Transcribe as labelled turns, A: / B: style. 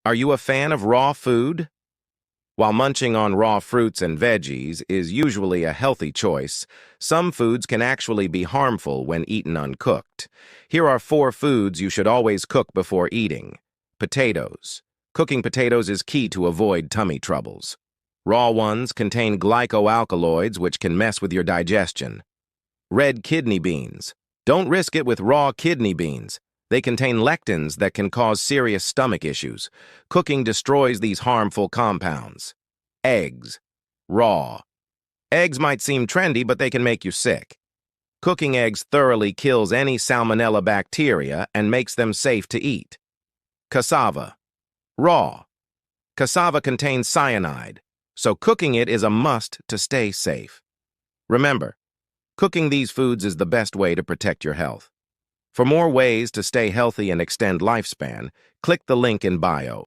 A: Are you a fan of raw food? While munching on raw fruits and veggies is usually a healthy choice, some foods can actually be harmful when eaten uncooked. Here are 4 foods you should always cook before eating. Potatoes. Cooking potatoes is key to avoid tummy troubles. Raw ones contain glycoalkaloids, which can mess with your digestion. Red kidney beans. Don't risk it with raw kidney beans. They contain lectins that can cause serious stomach issues. Cooking destroys these harmful compounds. Eggs. Raw. Eggs might seem trendy, but they can make you sick. Cooking eggs thoroughly kills any salmonella bacteria and makes them safe to eat. Cassava. Raw. Cassava contains cyanide, so cooking it is a must to stay safe. Remember, cooking these foods is the best way to protect your health. For more ways to stay healthy and extend lifespan, click the link in bio.